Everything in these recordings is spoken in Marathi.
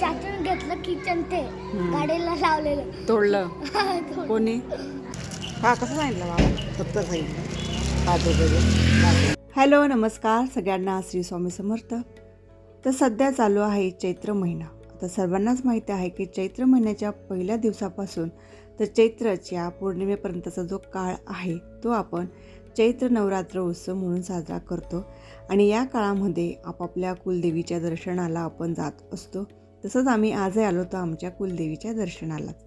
चाचून घेतलं किचन ते गाडीला लावलेलं तोडलं कोणी? हा कसं सांगितलं बाबा? 70 सांगितलं 5 रुपये. हॅलो नमस्कार सगळ्यांना, श्री स्वामी समर्थ. तर सध्या चालू आहे चैत्र महिना. आता सर्वांनाच माहिती आहे की चैत्र महिन्याच्या पहिल्या दिवसापासून तर चैत्राच्या पौर्णिमेपर्यंतचा जो काळ आहे तो आपण चैत्र नवरात्र उत्सव म्हणून साजरा करतो. आणि या काळामध्ये आपापल्या कुलदेवीच्या दर्शनाला आपण जात असतो. तसंच आम्ही आजही आलो होतो आमच्या कुलदेवीच्या दर्शनालाच.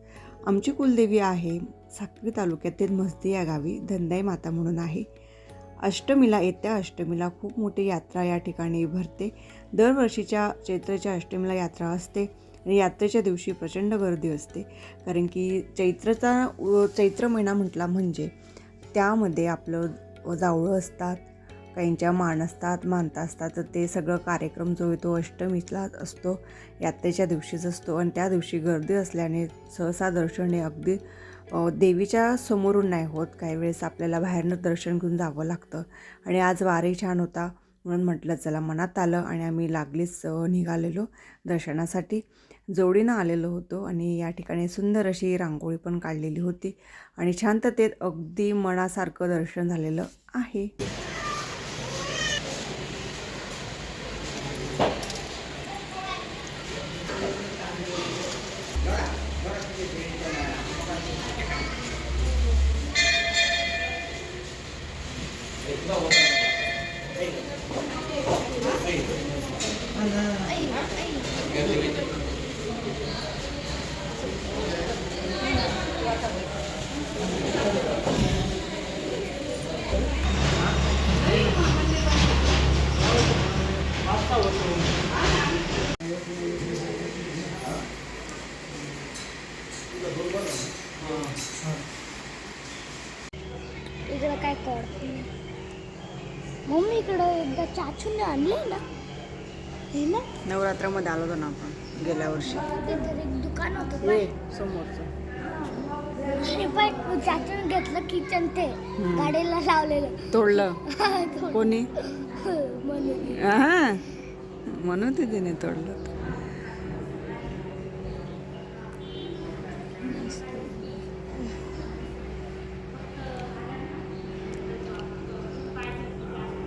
आमची कुलदेवी आहे साक्री तालुक्यातील मस्दी या गावी धनदाई माता म्हणून आहे. अष्टमीला येत्या अष्टमीला खूप मोठी यात्रा या ठिकाणी भरते. दरवर्षीच्या चैत्राच्या अष्टमीला यात्रा असते आणि यात्रेच्या दिवशी प्रचंड गर्दी असते. कारण की चैत्र महिना म्हटला म्हणजे त्यामध्ये आपलं जावळं असतात, काहींच्या मान असतात, मानता असतात. तर ते सगळं कार्यक्रम जो आहे तो अष्टमीला असतो, यात्रेच्या दिवशीच असतो. आणि त्या दिवशी गर्दी असल्याने सहसा दर्शन हे अगदी देवीच्या समोरून नाही होत. काही वेळेस आपल्याला बाहेरनं दर्शन घेऊन जावं लागतं. आणि आज वारही छान होता म्हणून म्हटलं चला मनात आलं आणि आम्ही लागलीच निघालेलो दर्शनासाठी. जोडीनं आलेलो होतो आणि या ठिकाणी सुंदर अशी रांगोळी पण काढलेली होती आणि शांततेत अगदी मनासारखं दर्शन झालेलं आहे. इकडं काय कळत नाही. मम्मी इकडं एकदा चाचूने आणले ना हे ना नवरात्रामध्ये आलो होतो ना आपण गेल्या वर्षी. ते तर एक दुकान होतं हे समोरचं. अरे बाय चाचून घेतलं किचन ते गाडीला लावलेलं तोडलं कोणी? म्हणून हा म्हणून ते तिने तोडलं.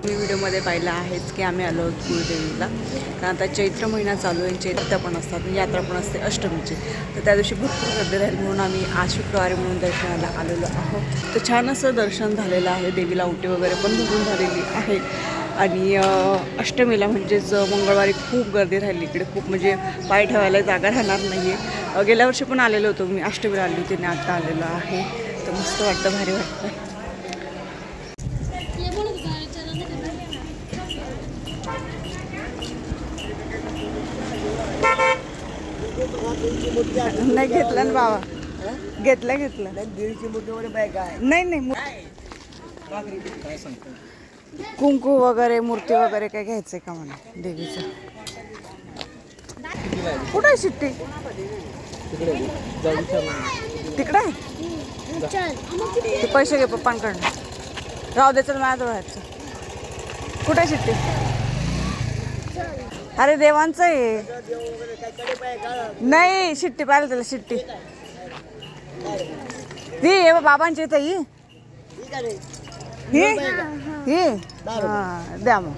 मी व्हिडिओमध्ये पाहिलं आहेच की आम्ही आलो कुलदेवीला. कारण आता चैत्र महिना चालू आहे, चैत्र पण असतात, यात्रा पण असते अष्टमीची. तर त्या दिवशी भरपूर गर्दी राहील म्हणून आम्ही आज शुक्रवारी म्हणून दर्शनाला आलेलो आहोत. तर छान असं दर्शन झालेलं आहे. देवीला ओटी वगैरे पण भरून झालेली आहे. आणि अष्टमीला म्हणजेच मंगळवारी खूप गर्दी राहिली इकडे. खूप म्हणजे पाय ठेवायला जागा राहणार नाही आहे. गेल्या वर्षी पण आलेलो होतो मी, अष्टमीला आली होती आणि आता आलेलो आहे. तर मस्त वाटतं, भारी वाटतं. नाही घेतलं ना बाबा, घेतलं नाही कुंकू वगैरे मूर्ती वगैरे काय घ्यायचंय का मला देवीचं? कुठं आहे शिट्टी? तिकडे आहे. ते पैसे घे पप्पांकडनं. राहू दे, चल माझ्या बाहेरचं. कुठे आहे शिट्टी? अरे देवांचं आहे. नाही शिट्टी पाहिलं त्याला, शिट्टी ही बाबांची इथं ही हां द्या मग.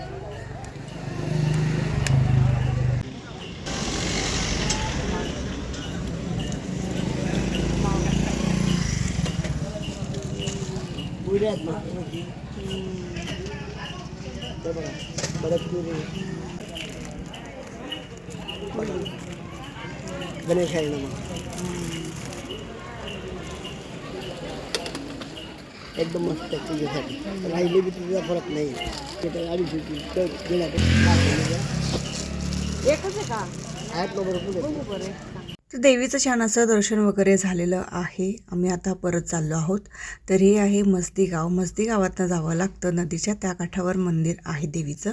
गणेश आहे ना एकदम मस्त तुझ्यासाठी. राहिले बी तुझा फरक नाही. ते तर अडीच गेला एकच आहे का? आहेत ना बरोबर. तर देवीचं छान असं दर्शन वगैरे झालेलं आहे. आम्ही आता परत चाललो आहोत. तर हे आहे मस्दी गाव. मस्दी गावातनं जावं लागतं. नदीच्या त्या काठावर मंदिर आहे देवीचं.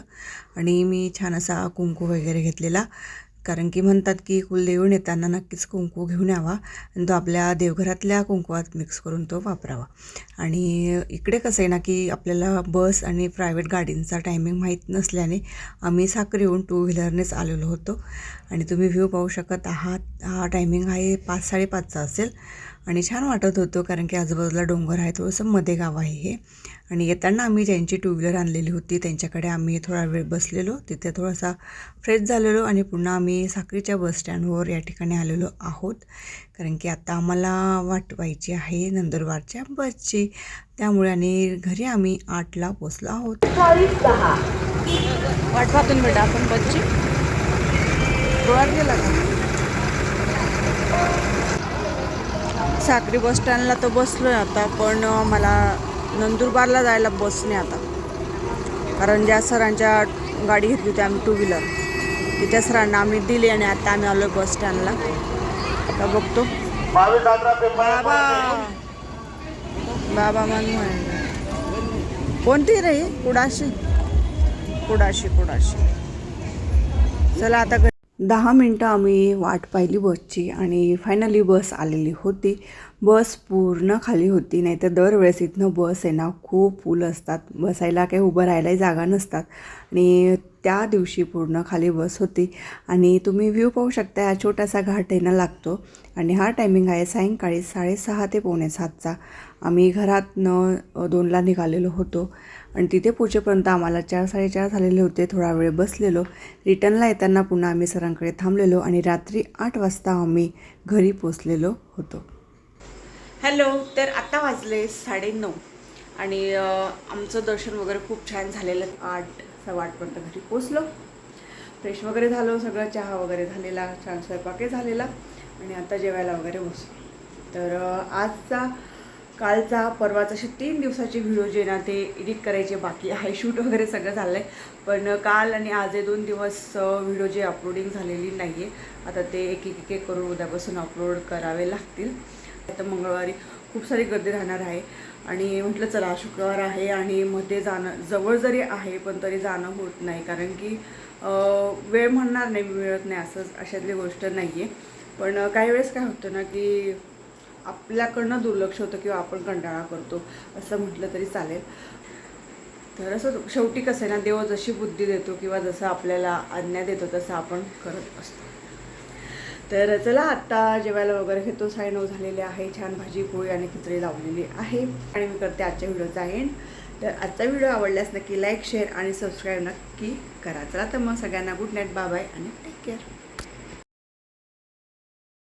आणि मी छान असा कुंकू वगैरे घेतलेला. कारण की म्हणतात की कुलदेवी येताना नक्कीच कुंकू घेऊन यावा आणि तो आपल्या देवघरातल्या कुंकवात मिक्स करून तो वापरावा. आणि इकडे कसं आहे ना की आपल्याला बस आणि प्रायव्हेट गाडींचा टायमिंग माहीत नसल्याने आम्ही साक्रीहून 2 व्हीलरनेच आलेलो होतो. आणि तुम्ही व्ह्यू पाहू शकत आहात. हा टायमिंग आहे 5-5:30चा असेल आणि छान वाटत होतं कारण की आजूबाजूला डोंगर आहे, थोडंसं मध्ये गाव आहे हे. आणि येताना आम्ही ज्यांची 2 व्हीलर आणलेली होती त्यांच्याकडे आम्ही थोडा वेळ बसलेलो, तिथे थोडासा फ्रेश झालेलो आणि पुन्हा आम्ही साक्रीच्या बसस्टँडवर या ठिकाणी आलेलो आहोत. कारण की आता आम्हाला वाट पाहायची आहे नंदुरबारच्या बसची, त्यामुळे आणि घरी आम्ही 8ला पोचलो आहोत. वाट पाहतून बेटा आपण बसची डोळ्यात गेला का? साक्री बस स्टँडला तर बसलोय आता, पण मला नंदुरबारला जायला बस नाही आता. कारण ज्या सरांच्या गाडी घेतली होती आम्ही 2 व्हीलर, ती त्या सरांना आम्ही दिली आणि आता आम्ही आलो बस स्टँडला. आता बघतो बाबा मन कोणती रे? कुडाशी. चला आता 10 मिनटं आम्ही वाट पाहिली बसची आणि फायनली बस आलेली होती. बस पूर्ण खाली होती, नाहीतर दरवेळेस इथनं बस आहे ना खूप फुल असतात, बसायला काही उभं राहायलाही जागा नसतात. आणि त्या दिवशी पूर्ण खाली बस होती. आणि तुम्ही व्ह्यू पाहू शकता, हा छोटासा घाट आहे ना लागतो आणि हा टायमिंग आहे सायंकाळी 6:30 ते 6:45चा. आम्ही घरातनं 2ला निघालेलो होतो आणि तिथे पोचेपर्यंत आम्हाला 4-4:30 झालेले होते. थोडा वेळ बसलेलो. रिटर्नला येताना पुन्हा आम्ही सरांकडे थांबलेलो आणि रात्री 8 वाजता आम्ही घरी पोचलेलो होतो. हॅलो, तर आता वाजले 9:30 आणि आमचं दर्शन वगैरे खूप छान झालेलं. 8-8:15 घरी पोचलो, फ्रेश वगैरे झालो, सगळं चहा वगैरे झालेला, छान स्वयंपाकही झालेला आणि आता जेवायला वगैरे बसलो. तर आजचा, कालचा, परवाचा असे 3 दिवसाचे व्हिडिओ जे ना ते एडिट करायचे बाकी आहे. शूट वगैरे सगळं झालं आहे, पण काल आणि आज हे 2 दिवस व्हिडिओ जे अपलोडिंग झालेली नाही आहे. आता ते एक करून उद्यापासून अपलोड करावे लागतील. आता मंगळवारी खूप सारी गर्दी राहणार आहे आणि म्हटलं चला शुक्रवार आहे आणि मध्ये जाणं जवळ जरी आहे पण तरी जाणं होत नाही, कारण की वेळ म्हणणार नाही मिळत नाही असं अशातली गोष्ट नाही आहे. पण काही वेळेस काय होतं ना की आपल्याकडनं दुर्लक्ष होतं किंवा आपण कंटाळा करतो असं म्हटलं तरी चालेल. तर असं शेवटी कसं आहे ना, देव जशी बुद्धी देतो किंवा जसं आपल्याला आज्ञा देतो तसं आपण करत असतो. तर चला आता जेवायला वगैरे घेतो. 9:30 झालेले आहे. छान भाजी पोळी आणि खिचडी लावलेली आहे आणि मी करते आजच्या व्हिडिओचा एंड. तर आजचा व्हिडिओ आवडल्यास नक्की लाईक, शेअर आणि सबस्क्राईब नक्की करा. चला तर मग सगळ्यांना गुड नाईट, बाय बाय आणि टेक केअर.